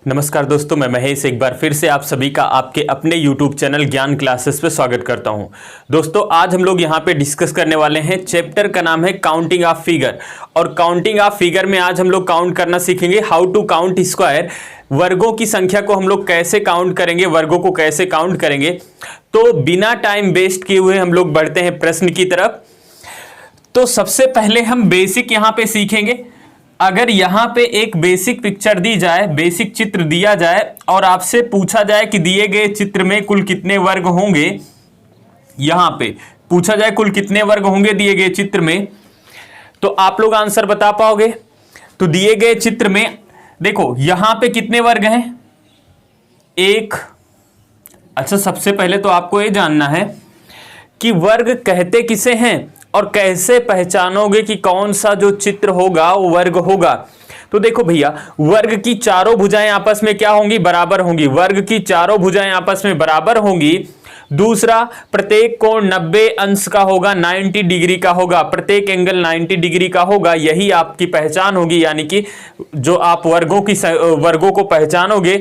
नमस्कार दोस्तों, मैं महेश एक बार फिर से आप सभी का आपके अपने YouTube चैनल ज्ञान क्लासेस पे स्वागत करता हूं। दोस्तों आज हम लोग यहां पे डिस्कस करने वाले हैं, चैप्टर का नाम है काउंटिंग ऑफ फिगर। और काउंटिंग ऑफ फिगर में आज हम लोग काउंट करना सीखेंगे, हाउ टू काउंट स्क्वायर। वर्गों की संख्या को हम लोग कैसे काउंट करेंगे, वर्गों को कैसे काउंट करेंगे। तो बिना टाइम वेस्ट किए हुए हम लोग बढ़ते हैं प्रश्न की तरफ। तो सबसे पहले हम बेसिक यहां पे सीखेंगे। अगर यहां पे एक बेसिक पिक्चर दी जाए, बेसिक चित्र दिया जाए और आपसे पूछा जाए कि दिए गए चित्र में कुल कितने वर्ग होंगे, यहां पे पूछा जाए कुल कितने वर्ग होंगे दिए गए चित्र में, तो आप लोग आंसर बता पाओगे। तो दिए गए चित्र में देखो यहां पे कितने वर्ग हैं, एक। अच्छा, सबसे पहले तो आपको यह जानना है कि वर्ग कहते किसे हैं और कैसे पहचानोगे कि कौन सा जो चित्र होगा वो वर्ग होगा। तो देखो भैया, वर्ग की चारों भुजाएं आपस में क्या होंगी, बराबर होंगी। वर्ग की चारों भुजाएं आपस में बराबर होंगी। दूसरा, प्रत्येक कोण 90 अंश का होगा, 90 डिग्री का होगा, प्रत्येक एंगल 90 डिग्री का होगा। यही आपकी पहचान होगी, यानी कि जो आप वर्गों को पहचानोगे,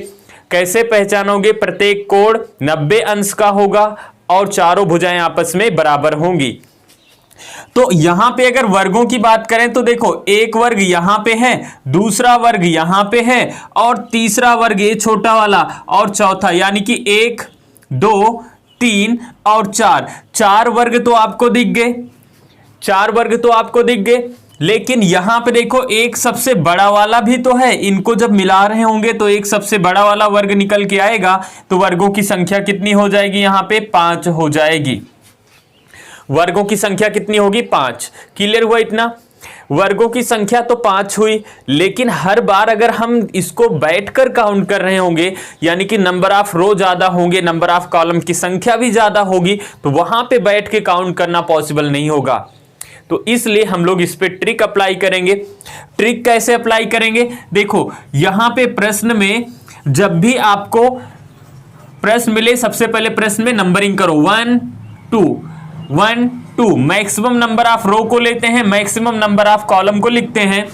कैसे पहचानोगे, प्रत्येक कोण 90 अंश का होगा और चारों भुजाएं आपस में बराबर होंगी। तो यहां पे अगर वर्गों की बात करें तो देखो, एक वर्ग यहां पे है, दूसरा वर्ग यहां पे है और तीसरा वर्ग ये छोटा वाला और चौथा, यानी कि 1, 2, 3 और 4। चार वर्ग तो आपको दिख गए, चार वर्ग तो आपको दिख गए। लेकिन यहां पे देखो एक सबसे बड़ा वाला भी तो है, इनको जब मिला रहे होंगे तो एक सबसे बड़ा वाला वर्ग निकल के आएगा। तो वर्गों की संख्या कितनी हो जाएगी, यहां पे 5 हो जाएगी। वर्गों की संख्या कितनी होगी, 5। क्लियर हुआ इतना? वर्गों की संख्या तो 5 हुई, लेकिन हर बार अगर हम इसको बैठकर काउंट कर रहे होंगे, यानी कि नंबर ऑफ रो ज्यादा होंगे, नंबर ऑफ कॉलम की संख्या भी ज्यादा होगी, तो वहां पे बैठ के काउंट करना पॉसिबल नहीं होगा। तो इसलिए हम लोग इस पे ट्रिक अप्लाई करेंगे। ट्रिक कैसे अप्लाई करेंगे, देखो यहां पे प्रश्न में जब भी आपको प्रश्न मिले, सबसे पहले प्रश्न में नंबरिंग करो, 1, 2, मैक्सिमम नंबर ऑफ रो को लेते हैं, मैक्सिमम नंबर ऑफ कॉलम को लिखते हैं।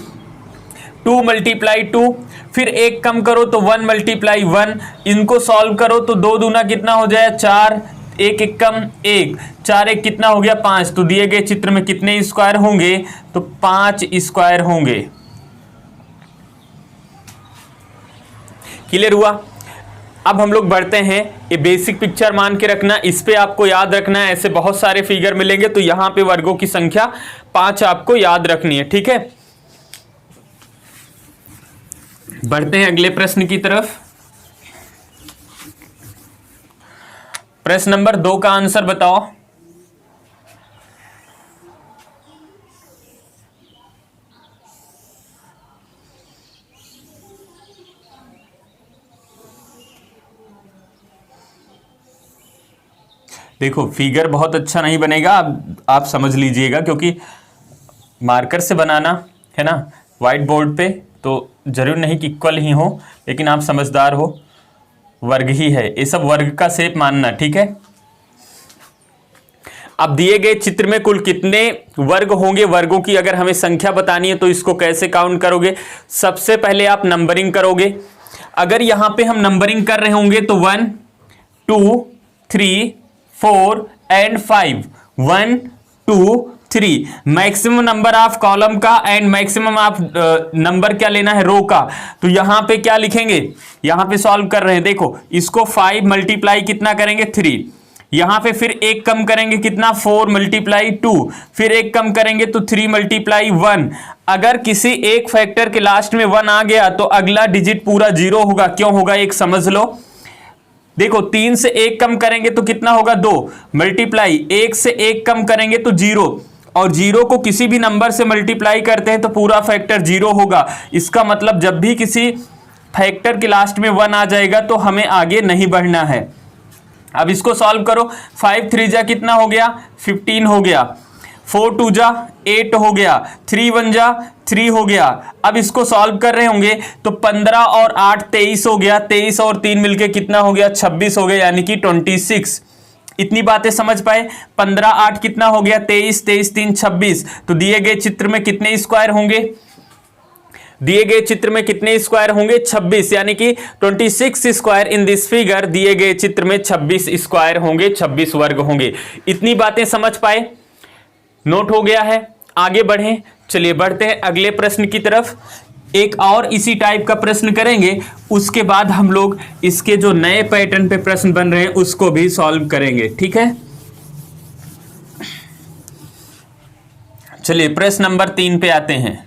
2 × 2, फिर एक कम करो तो 1 × 1, इनको सॉल्व करो तो 2 दूना कितना हो जाए, 4, 1 एक कम 1, 4 एक कितना हो गया, 5। तो दिए गए चित्र में कितने स्क्वायर होंगे, तो 5 स्क्वायर होंगे। क्लियर हुआ? अब हम लोग बढ़ते हैं, ये बेसिक पिक्चर मान के रखना, इस पे आपको याद रखना है। ऐसे बहुत सारे फिगर मिलेंगे, तो यहां पे वर्गों की संख्या 5 आपको याद रखनी है, ठीक है। बढ़ते हैं अगले प्रश्न की तरफ। प्रश्न नंबर 2 का आंसर बताओ। देखो फिगर बहुत अच्छा नहीं बनेगा, आप समझ लीजिएगा, क्योंकि मार्कर से बनाना है ना व्हाइट बोर्ड पे, तो जरूर नहीं कि इक्वल ही हो, लेकिन आप समझदार हो, वर्ग ही है, ये सब वर्ग का शेप मानना, ठीक है। अब दिए गए चित्र में कुल कितने वर्ग होंगे, वर्गों की अगर हमें संख्या बतानी है तो इसको कैसे काउंट करोगे। सबसे पहले आप नंबरिंग करोगे। अगर यहां पे हम नंबरिंग कर रहे होंगे तो 1, 2, 3, 4 and 5, 1, 2, 3, maximum number of column का एंड मैक्सिमम ऑफ नंबर क्या लेना है, रो का। तो यहां पे क्या लिखेंगे, यहां पे सॉल्व कर रहे हैं, देखो इसको 5 × कितना करेंगे, 3। यहां पे फिर एक कम करेंगे कितना, 4 × 2, फिर एक कम करेंगे तो 3 × 1। अगर किसी एक फैक्टर के लास्ट में 1 आ गया तो अगला डिजिट पूरा 0 होगा। क्यों होगा, एक समझ लो। देखो 3 से 1 कम करेंगे तो कितना होगा, 2 मल्टीप्लाई, 1 से 1 कम करेंगे तो 0, और 0 को किसी भी नंबर से मल्टीप्लाई करते हैं तो पूरा फैक्टर 0 होगा। इसका मतलब जब भी किसी फैक्टर के लास्ट में 1 आ जाएगा तो हमें आगे नहीं बढ़ना है। अब इसको सॉल्व करो, 5 3 जा कितना हो गया, 15 हो गया, 4 2 जा 8 हो गया, 3 1 जा 3 हो गया। अब इसको सॉल्व कर रहे होंगे तो 15 और 8 23 हो गया, 23 और 3 मिलके कितना हो गया, 26 हो गया, यानी कि 26। इतनी बातें समझ पाए। 15 8 कितना हो गया, 23, 23 3 26। तो दिए गए चित्र में कितने स्क्वायर होंगे, दिए गए चित्र में कितने स्क्वायर होंगे 26, यानी कि 26 स्क्वायर इन दिस फिगर। दिए गए चित्र में 26 स्क्वायर होंगे, 26 वर्ग होंगे। इतनी बातें समझ पाए, नोट हो गया है। आगे बढ़ें, चलिए बढ़ते हैं अगले प्रश्न की तरफ। एक और इसी टाइप का प्रश्न करेंगे, उसके बाद हम लोग इसके जो नए पैटर्न पे प्रश्न बन रहे हैं उसको भी सॉल्व करेंगे, ठीक है। चलिए प्रश्न नंबर 3 पे आते हैं।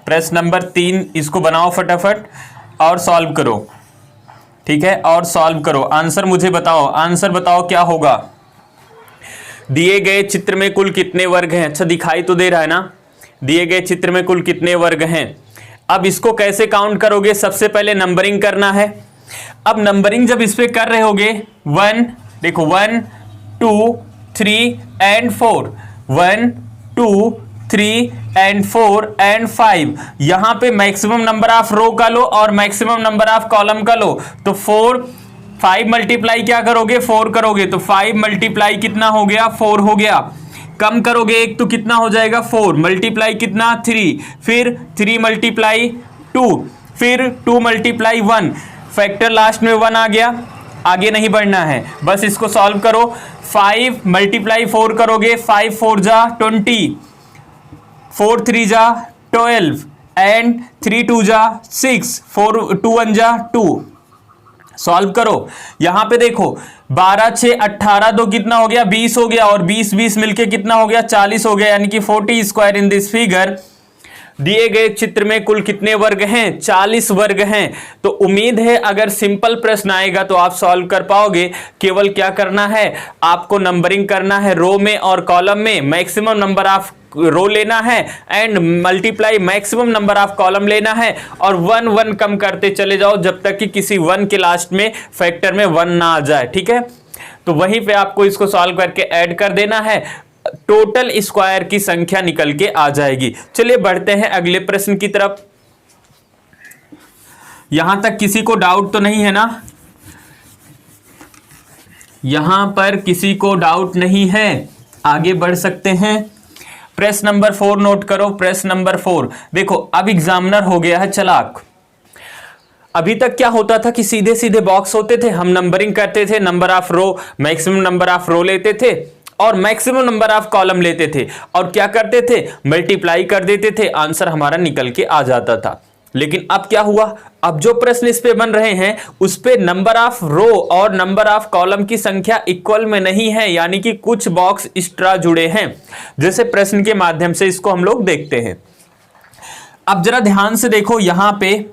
प्रश्न नंबर 3, इसको बनाओ फटाफट और सॉल्व करो, ठीक है। और सॉल्व करो, आंसर मुझे बताओ, आंसर बताओ क्या होगा। दिए गए चित्र में कुल कितने वर्ग हैं? अच्छा दिखाई तो दे रहा है ना, दिए गए चित्र में कुल कितने वर्ग हैं। अब इसको कैसे काउंट करोगे? सबसे पहले नंबरिंग करना है। अब नंबरिंग जब इस पे कर रहे होगे, 1 देखो 1 2 3 एंड 4, 1 2 3 एंड 4 एंड 5, यहां पे मैक्सिमम नंबर ऑफ रो का लो और मैक्सिमम नंबर ऑफ कॉलम का लो। तो 5 मल्टीप्लाई क्या करोगे? 4 करोगे, तो 5 मल्टीप्लाई कितना हो गया? 4 हो गया। कम करोगे एक तो कितना हो जाएगा? 4 मल्टीप्लाई कितना? 3, फिर 3 मल्टीप्लाई 2, फिर 2 मल्टीप्लाई 1, फैक्टर लास्ट में 1 आ गया। आगे नहीं बढ़ना है, बस इसको सॉल्व करो। 5 मल्टीप्लाई 4 करोगे, 5 4 जा 20, 4 3 जा 12 एंड 3 2 जा 6, 4 2 1 जा 2। सॉल्व करो। यहां पे देखो 12 6 18, तो कितना हो गया? 20 हो गया, और 20 20 मिलके कितना हो गया? 40 हो गया, यानी कि 40 स्क्वायर इन दिस फिगर। दिए गए चित्र में कुल कितने वर्ग हैं? 40 वर्ग हैं। तो उम्मीद है अगर सिंपल प्रश्न आएगा तो आप सॉल्व कर पाओगे। केवल क्या करना है, आपको नंबरिंग करना है रो में और कॉलम में, मैक्सिमम नंबर ऑफ रो लेना है and multiply maximum number of column लेना है, और 1 1 कम करते चले जाओ जब तक कि किसी 1 के लास्ट में फैक्टर में 1 ना आ जाए, ठीक है। तो वहीं पे आपको इसको सॉल्व करके ऐड कर देना है, टोटल स्क्वायर की संख्या निकल के आ जाएगी। चलिए बढ़ते हैं अगले प्रश्न की तरफ। यहां तक किसी को डाउट तो नहीं है ना? यहां पर किसी को डाउट नहीं है, आगे बढ़ सकते हैं। प्रश्न नंबर 4 नोट करो। प्रश्न नंबर 4 देखो, अब एग्जामिनर हो गया है चालाक। अभी तक क्या होता था कि सीधे सीधे बॉक्स होते थे, हम नंबरिंग करते थे, number of row, maximum number of row लेते थे और मैक्सिमम नंबर ऑफ कॉलम लेते थे, और क्या करते थे? मल्टीप्लाई कर देते थे, आंसर हमारा निकल के आ जाता था। लेकिन अब क्या हुआ? अब जो प्रश्न इस पे बन रहे हैं उस पे नंबर ऑफ रो और नंबर ऑफ कॉलम की संख्या इक्वल में नहीं है, यानी कि कुछ बॉक्स एक्स्ट्रा जुड़े हैं। जैसे प्रश्न के माध्यम से इसको हम लोग देखते हैं। अब जरा ध्यान से देखो, यहां पे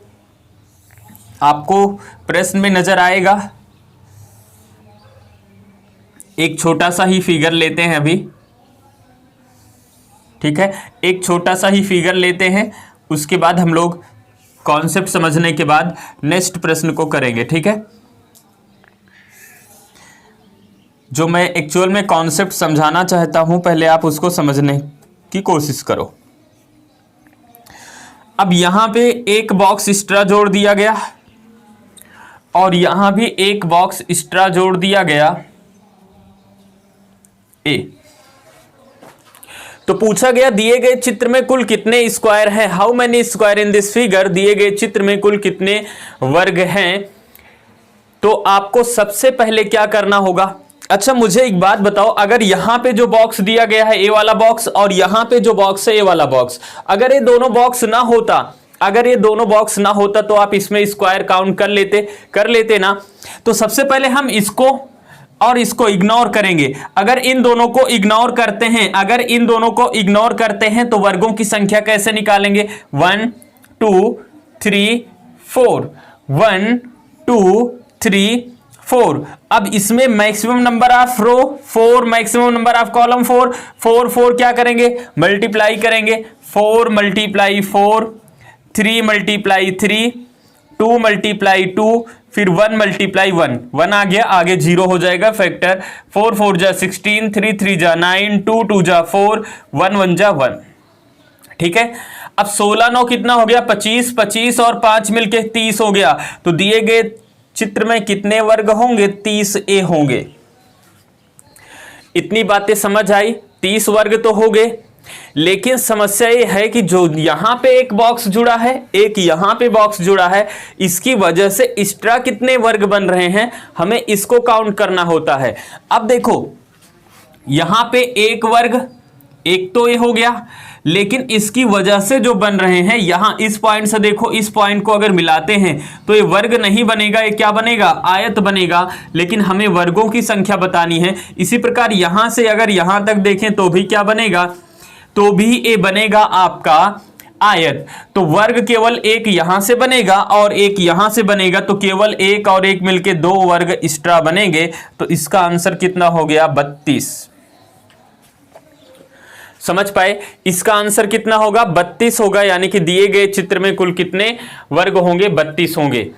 आपको प्रश्न में नजर आएगा, एक छोटा सा ही फिगर लेते हैं अभी, ठीक है। एक छोटा सा ही फिगर लेते हैं, उसके बाद हम लोग कॉन्सेप्ट समझने के बाद नेक्स्ट प्रश्न को करेंगे, ठीक है। जो मैं एक्चुअल में कॉन्सेप्ट समझाना चाहता हूं, पहले आप उसको समझने की कोशिश करो। अब यहां पे एक बॉक्स एक्स्ट्रा जोड़ दिया गया और यहां भी एक बॉक्स एक्स्ट्रा जोड़ दिया गया, ए। तो पूछा गया दिए गए चित्र में कुल कितने स्क्वायर हैं, how many square in this figure, दिए गए चित्र में कुल कितने वर्ग हैं। तो आपको सबसे पहले क्या करना होगा? अच्छा मुझे एक बात बताओ, अगर यहां पे जो बॉक्स दिया गया है ए वाला बॉक्स और यहां पे जो बॉक्स है ए वाला बॉक्स, अगर ये दोनों बॉक्स ना होता, अगर ये दोनों बॉक्स ना होता तो आप इसमें स्क्वायर काउंट कर लेते ना। तो सबसे पहले हम इसको और इसको इग्नोर करेंगे। अगर इन दोनों को इग्नोर करते हैं, अगर इन दोनों को इग्नोर करते हैं तो वर्गों की संख्या कैसे निकालेंगे? 1 2 3 4, 1 2 3 4। अब इसमें maximum number of row 4, maximum number of column 4, 4 4 क्या करेंगे? मल्टीप्लाई करेंगे, 4 मल्टीप्लाई 4, 3 मल्टीप्लाई 3, 2 मल्टीप्लाई 2, फिर 1 मल्टीप्लाई 1, 1 आ गया, आगे 0 हो जाएगा फैक्टर। 4 4 जा 16, 3 3 जा 9, 2 2 जा 4, 1 1 जा 1। ठीक है, अब 16 9 कितना हो गया 25, 25 और 5 मिलके 30 हो गया। तो दिए गए चित्र में कितने वर्ग होंगे? 30A होंगे। इतनी बातें समझ आई? 30 वर्ग तो हो गए, लेकिन समस्या ये है कि जो यहां पे एक बॉक्स जुड़ा है, एक यहां पे बॉक्स जुड़ा है, इसकी वजह से एक्स्ट्रा कितने वर्ग बन रहे हैं, हमें इसको काउंट करना होता है। अब देखो यहां पे एक वर्ग, एक तो ये हो गया, लेकिन इसकी वजह से जो बन रहे हैं यहां इस पॉइंट से देखो, इस पॉइंट को अगर मिलाते हैं तो ये वर्ग नहीं बनेगा, ये क्या बनेगा? आयत बनेगा। लेकिन हमें वर्गों की संख्या बतानी है। इसी प्रकार यहां से अगर यहां तक देखें तो भी क्या बनेगा? तो भी ये बनेगा आपका आयत। तो वर्ग केवल एक यहां से बनेगा और एक यहां से बनेगा, तो केवल एक और एक मिलके 2 वर्ग एक्स्ट्रा बनेंगे। तो इसका आंसर कितना हो गया? 32। समझ पाए? इसका आंसर कितना होगा? 32 होगा। यानी कि दिए गए चित्र में कुल कितने वर्ग होंगे? 32 होंगे।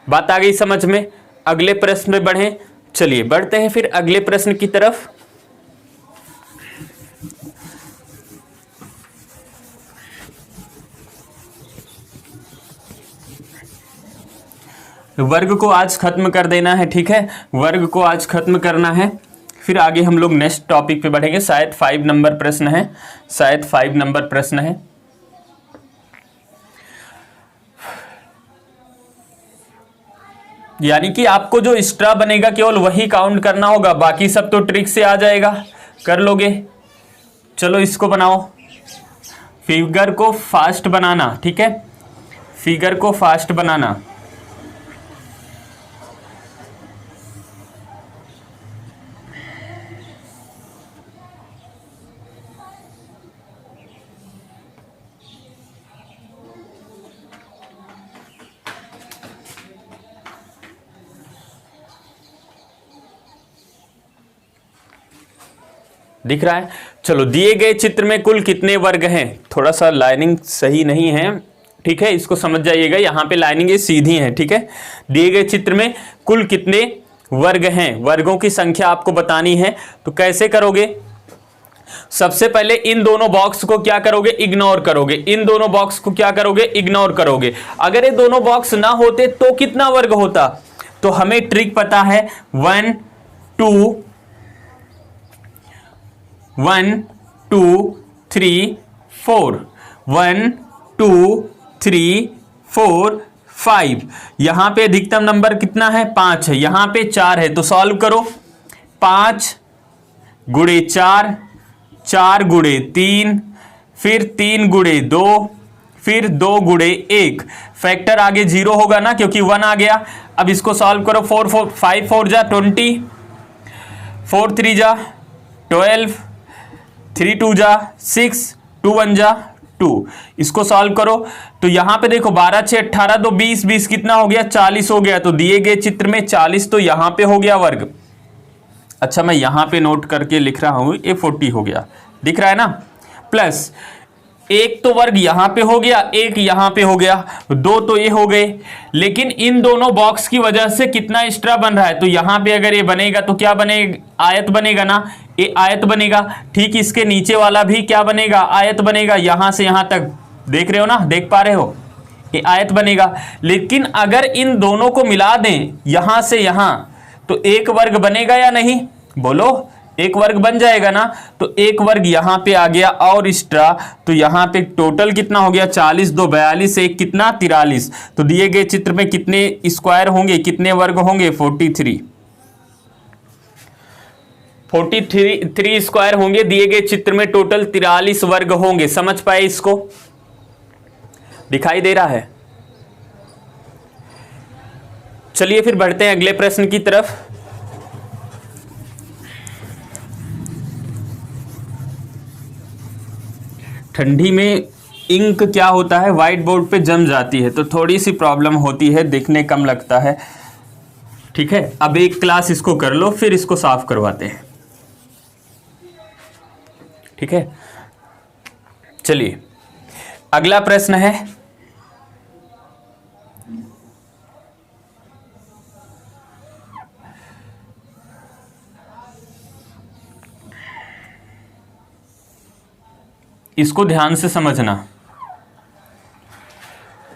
बात आ गई समझ में? अगले प्रश्न में बढ़ें। चलिए बढ़ते हैं फिर अगले प्रश्न की तरफ। वर्ग को आज खत्म कर देना है। ठीक है, वर्ग को आज खत्म करना है, फिर आगे हम लोग नेक्स्ट टॉपिक पे बढ़ेंगे। शायद 5 नंबर प्रश्न है, शायद 5 नंबर प्रश्न है। यानी कि आपको जो एक्स्ट्रा बनेगा केवल वही काउंट करना होगा, बाकी सब तो ट्रिक से आ जाएगा, कर लोगे। चलो इसको बनाओ, फिगर को फास्ट बनाना। ठीक है, फिगर को फास्ट बनाना। दिख रहा है? चलो, दिए गए चित्र में कुल कितने वर्ग हैं? थोड़ा सा लाइनिंग सही नहीं है, ठीक है, इसको समझ जाइएगा। यहां पे लाइनिंग सीधी है। ठीक है, दिए गए चित्र में कुल कितने वर्ग हैं, वर्गों की संख्या आपको बतानी है। तो कैसे करोगे? सबसे पहले इन दोनों बॉक्स को क्या करोगे? इग्नोर करोगे। इन दोनों बॉक्स को क्या करोगे? इग्नोर करोगे। अगर ये दोनों बॉक्स ना होते तो कितना वर्ग होता? तो हमें ट्रिक पता है, 1 2 1 2 3 4, 1 2 3 4 5। यहां पे अधिकतम नंबर कितना है? 5 है। यहां पे 4 है, तो सॉल्व करो। 5 गुणे 4, 4 गुणे 3, फिर 3 गुणे 2, फिर 2 गुणे 1। फैक्टर आगे 0 होगा ना, क्योंकि 1 आ गया। अब इसको सॉल्व करो। 5 4 जा 20, 4 3 जा 12, 3 2 जा 6, 2 1 जा 2। इसको सॉल्व करो तो यहां पे देखो 12 6 18, तो 20 20 कितना हो गया? 40 हो गया। तो दिए गए चित्र में 40 तो यहां पे हो गया वर्ग। अच्छा, मैं यहां पे नोट करके लिख रहा हूं, ये 40 हो गया। दिख रहा है ना? प्लस एक तो वर्ग यहां पे हो गया, एक यहां पे हो गया, 2 तो ये हो गए। लेकिन इन दोनों बॉक्स की वजह से कितना एक्स्ट्रा बन रहा है? तो यहां पे अगर ये बनेगा तो क्या बनेगा? आयत बनेगा ना, ये आयत बनेगा। ठीक, इसके नीचे वाला भी क्या बनेगा? आयत बनेगा। यहां से यहां तक देख रहे हो ना, देख पा रहे हो, ये आयत बनेगा। लेकिन अगर इन दोनों को मिला दें यहां से यहां, तो एक वर्ग बनेगा या नहीं? बोलो, एक वर्ग बन जाएगा ना। तो एक वर्ग यहां पे आ गया और एक्स्ट्रा, तो यहां पे टोटल कितना हो गया? 40 2 42, एक कितना? 43। तो दिए गए चित्र में कितने स्क्वायर होंगे, कितने वर्ग होंगे? 43 स्क्वायर होंगे। दिए गए चित्र में टोटल 43 वर्ग होंगे। समझ पाए इसको? दिखाई दे रहा है? चलिए फिर बढ़ते हैं अगले प्रश्न की तरफ। ठंडी में इंक क्या होता है? व्हाइट बोर्ड पे जम जाती है, तो थोड़ी सी प्रॉब्लम होती है, देखने कम लगता है। ठीक है, अब एक क्लास इसको कर लो, फिर इसको साफ करवाते हैं। ठीक है, चलिए अगला प्रश्न है, इसको ध्यान से समझना।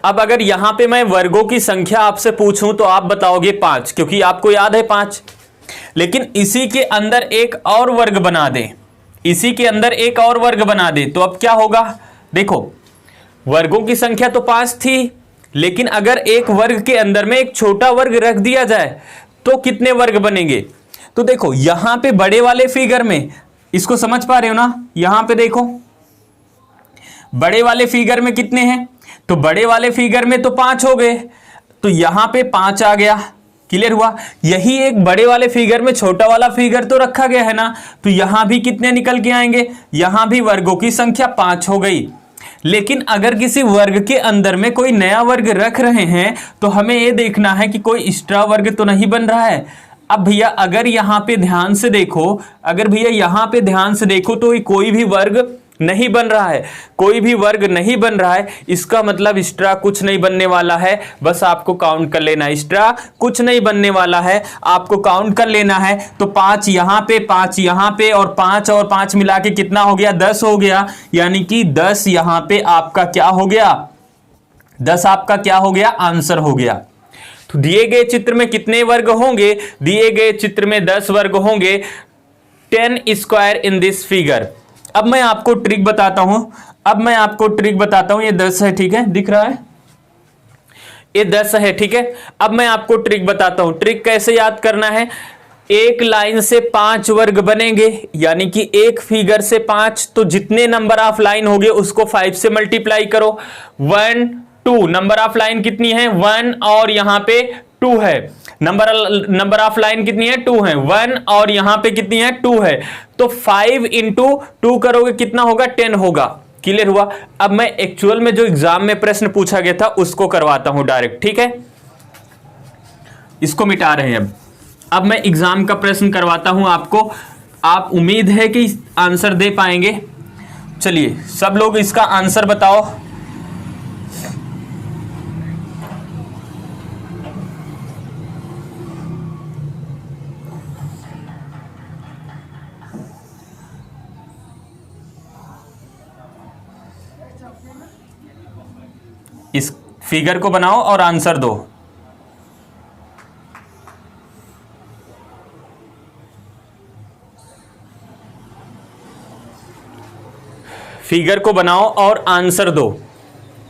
अब अगर यहां पे मैं वर्गों की संख्या आपसे पूछूं तो आप बताओगे 5, क्योंकि आपको याद है 5। लेकिन इसी के अंदर एक और वर्ग बना दे, इसी के अंदर एक और वर्ग बना दे, तो अब क्या होगा? देखो, वर्गों की संख्या तो 5 थी, लेकिन अगर एक वर्ग के अंदर में एक छोटा वर्ग रख दिया जाए तो कितने वर्ग बनेंगे? तो देखो यहां पे बड़े वाले फिगर में, इसको समझ पा रहे हो ना? यहां पे देखो बड़े वाले फिगर में कितने हैं, तो बड़े वाले फिगर में तो 5 हो गए, तो यहां पे 5 आ गया। क्लियर हुआ? यही एक बड़े वाले फिगर में छोटा वाला फिगर तो रखा गया है ना, तो यहां भी कितने निकल के आएंगे? यहां भी वर्गों की संख्या 5 हो गई। लेकिन अगर किसी वर्ग के अंदर में कोई नया वर्ग रख रहे हैं तो हमें यह देखना है कि कोई एक्स्ट्रा वर्ग तो नहीं बन रहा है। अब भैया अगर यहां पे ध्यान से देखो, अगर भैया यहां पे ध्यान से देखो तो कोई भी वर्ग नहीं बन रहा है, कोई भी वर्ग नहीं बन रहा है। इसका मतलब एक्स्ट्रा कुछ नहीं बनने वाला है, बस आपको काउंट कर लेना। एक्स्ट्रा कुछ नहीं बनने वाला है, आपको काउंट कर लेना है। तो 5 यहां पे, 5 यहां पे, और 5 और 5 मिला के कितना हो गया? 10 हो गया। यानी कि 10 यहां पे आपका क्या हो गया? 10 आपका क्या हो गया? आंसर हो गया। तो दिए गए चित्र में कितने वर्ग होंगे? दिए गए चित्र में 10 वर्ग होंगे। 10 स्क्वायर इन दिस फिगर। अब मैं आपको ट्रिक बताता हूं, ये 10 है, ठीक है, दिख रहा है, ये 10 है, ठीक है। अब मैं आपको ट्रिक बताता हूं। ट्रिक कैसे याद करना है? एक लाइन से 5 वर्ग बनेंगे, यानी कि एक फिगर से 5, तो जितने नंबर ऑफ लाइन होंगे उसको 5 से मल्टीप्लाई करो। 1 2 नंबर ऑफ लाइन कितनी है? 1 और यहां पे 2 है। नंबर ऑफ लाइन कितनी है? 2 है। 1 और यहां पे कितनी है? 2 है। तो 5 इंटू 2 करोगे कितना होगा? 10 होगा। क्लियर हुआ? अब मैं एक्चुअल में जो एग्जाम में प्रश्न पूछा गया था उसको करवाता हूं डायरेक्ट, ठीक है। इसको मिटा रहे हैं। अब मैं एग्जाम का प्रश्न करवाता हूं आपको। आप उम्मीद है कि आंसर दे पाएंगे। चलिए सब लोग इसका आंसर बताओ। इस फिगर को बनाओ और आंसर दो। फिगर को बनाओ और आंसर दो।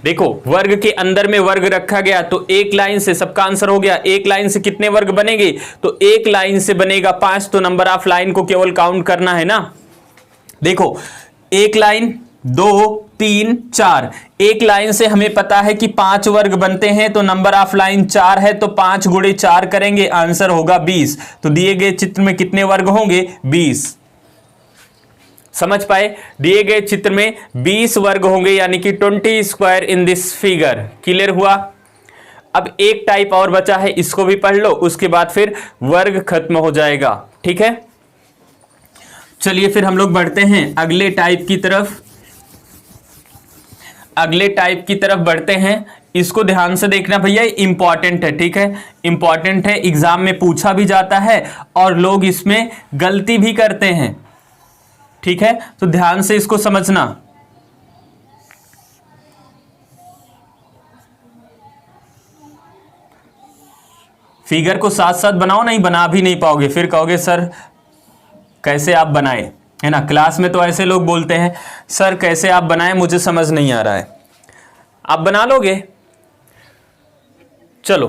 देखो वर्ग के अंदर में वर्ग रखा गया तो एक लाइन से सबका आंसर हो गया। एक लाइन से कितने वर्ग बनेंगे? तो एक लाइन से बनेगा 5, तो नंबर ऑफ लाइन को केवल काउंट करना है ना। देखो एक लाइन, 2 3 4, एक लाइन से हमें पता है कि 5 वर्ग बनते हैं, तो नंबर ऑफ लाइन 4 है, तो 5 गुणे 4 करेंगे, आंसर होगा 20। तो दिए गए चित्र में कितने वर्ग होंगे? 20। समझ पाए? दिए गए चित्र में 20 वर्ग होंगे, यानी कि 20 square in this figure. Clear हुआ? अब एक टाइप और बचा है, इसको भी पढ़ लो, उसके बाद फिर वर्ग खत्म हो जाएगा, ठीक है। चलिए फिर हम लोग बढ़ते हैं अगले टाइप की तरफ। अगले टाइप की तरफ बढ़ते हैं। इसको ध्यान से देखना भैया, इंपॉर्टेंट है, ठीक है, इंपॉर्टेंट है, एग्जाम में पूछा भी जाता है और लोग इसमें गलती भी करते हैं, ठीक है। तो ध्यान से इसको समझना। फिगर को साथ साथ बनाओ, नहीं बना भी नहीं पाओगे, फिर कहोगे सर कैसे आप बनाए, है ना। क्लास में तो ऐसे लोग बोलते हैं सर कैसे आप बनाए, मुझे समझ नहीं आ रहा है। आप बना लोगे। चलो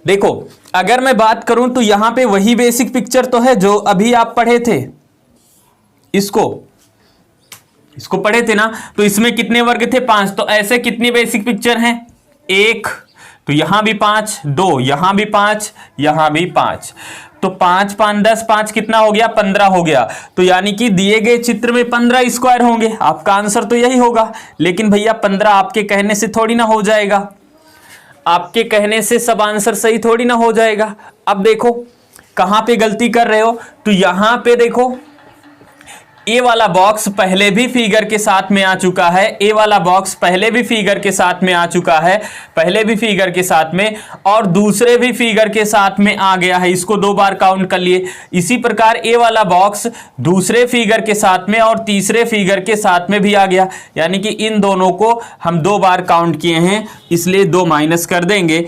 देखो, अगर मैं बात करूं तो यहां पे वही बेसिक पिक्चर तो है जो अभी आप पढ़े थे, इसको पढ़े थे ना। तो इसमें कितने वर्ग थे? 5। तो ऐसे कितनी बेसिक पिक्चर हैं? 1, तो यहां भी 5, 2, यहां भी 5, यहां भी 5, तो 5 5 10, 5 कितना हो गया? 15 हो गया। तो यानी कि दिए गए चित्र में 15 स्क्वायर होंगे। आपका आंसर तो यही होगा। लेकिन भैया 15 आपके कहने से थोड़ी ना हो जाएगा, आपके कहने से सब आंसर सही थोड़ी ना हो जाएगा। अब देखो कहां पे गलती कर रहे हो, तो यहां पे देखो ए वाला बॉक्स पहले भी फिगर के साथ में आ चुका है, ए वाला बॉक्स पहले भी फिगर के साथ में आ चुका है, पहले भी फिगर के साथ में और दूसरे भी फिगर के साथ में आ गया है, इसको 2 बार काउंट कर लिए। इसी प्रकार ए वाला बॉक्स दूसरे फिगर के साथ में और तीसरे फिगर के साथ में भी आ गया, यानी कि इन दोनों को हम 2 बार काउंट किए हैं, इसलिए 2 माइनस कर देंगे।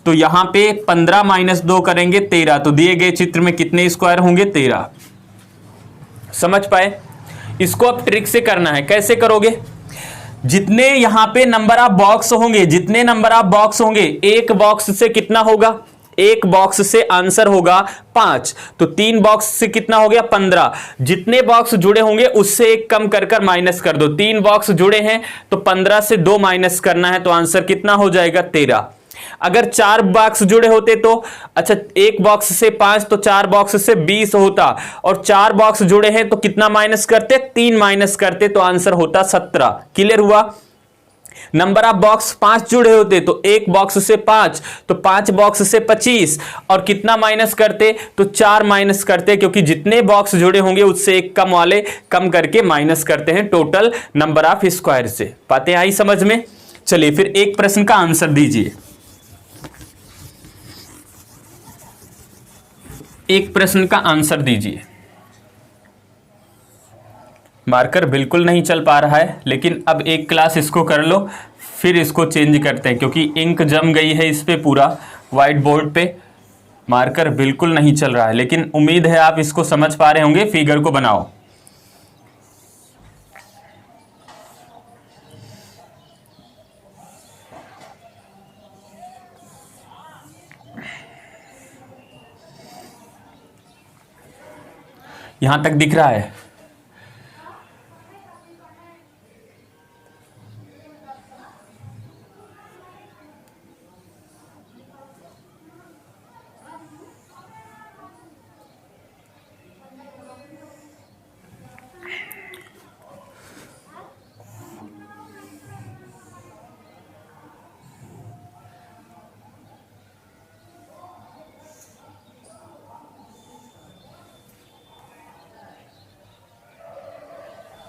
तो यहां पे 15 माइनस 2 करेंगे 13, तो दिए गए चित्र में कितने स्क्वायर होंगे? 13। समझ पाए? इसको अब ट्रिक से करना है। कैसे करोगे? जितने यहां पे नंबर ऑफ बॉक्स होंगे, जितने नंबर ऑफ बॉक्स होंगे, एक बॉक्स से कितना होगा? एक बॉक्स से आंसर होगा 5, तो 3 बॉक्स से कितना हो गया? 15। जितने बॉक्स जुड़े होंगे उससे एक कम कर कर माइनस कर दो। 3 बॉक्स जुड़े हैं तो 15 से 2 माइनस करना है, तो आंसर कितना हो जाएगा? 13। अगर 4 बॉक्स जुड़े होते तो अच्छा, एक बॉक्स से 5 तो 4 बॉक्स से 20 होता, और 4 बॉक्स जुड़े हैं तो कितना माइनस करते? 3 माइनस करते, तो आंसर होता 17। क्लियर हुआ? नंबर ऑफ बॉक्स 5 जुड़े होते तो एक बॉक्स से 5 तो 5 बॉक्स से 25, और कितना माइनस करते? तो 4 माइनस करते, क्योंकि जितने बॉक्स जुड़े होंगे उससे एक कम वाले कम करके माइनस करते हैं टोटल नंबर ऑफ स्क्वायर से। बातें आई समझ में? चलिए फिर एक प्रश्न का आंसर दीजिए। एक प्रश्न का आंसर दीजिए। मार्कर बिल्कुल नहीं चल पा रहा है, लेकिन अब एक क्लास इसको कर लो, फिर इसको चेंज करते हैं, क्योंकि इंक जम गई है इस पे पूरा व्हाइट बोर्ड पे। मार्कर बिल्कुल नहीं चल रहा है, लेकिन उम्मीद है आप इसको समझ पा रहे होंगे। फिगर को बनाओ। यहां तक दिख रहा है?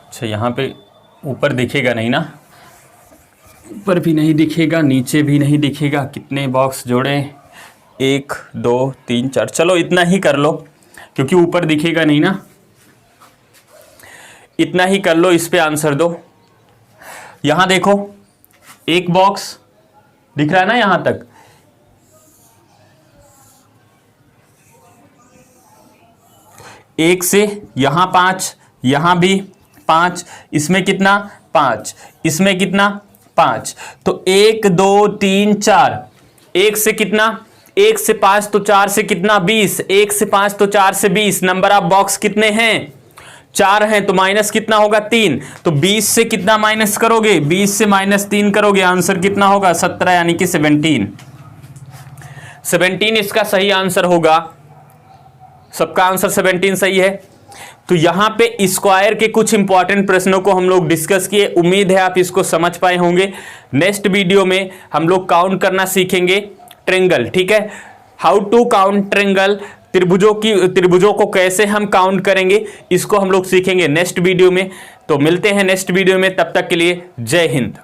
अच्छा, यहाँ पे ऊपर दिखेगा नहीं ना? ऊपर भी नहीं दिखेगा, नीचे भी नहीं दिखेगा। कितने बॉक्स जोड़े? 1 2 3 4। चलो इतना ही कर लो, क्योंकि ऊपर दिखेगा नहीं ना। इतना ही कर लो, इस पे आंसर दो। यहां देखो, एक बॉक्स दिख रहा है ना यहां तक? एक से यहां 5, यहां भी 5, इसमें कितना? 5, इसमें कितना? 5। तो 1 2 3 4। 1 से कितना? 1 से 5 तो 4 से कितना? 20। 1 से 5 तो 4 से 20। नंबर ऑफ बॉक्स कितने हैं? 4 हैं, तो माइनस कितना होगा? 3। तो 20 से कितना माइनस करोगे? 20 से -3 करोगे, आंसर कितना होगा? 17, यानी कि 17। 17 इसका सही आंसर होगा। सबका आंसर 17 सही है। तो यहां पे स्क्वायर के कुछ इंपॉर्टेंट प्रश्नों को हम लोग डिस्कस किए। उम्मीद है आप इसको समझ पाए होंगे। नेक्स्ट वीडियो में हम लोग काउंट करना सीखेंगे ट्रायंगल। ठीक है, हाउ टू काउंट ट्रायंगल। त्रिभुजों को कैसे हम काउंट करेंगे, इसको हम लोग सीखेंगे नेक्स्ट वीडियो में। तो मिलते हैं नेक्स्ट वीडियो में, तब तक के लिए जय हिंद।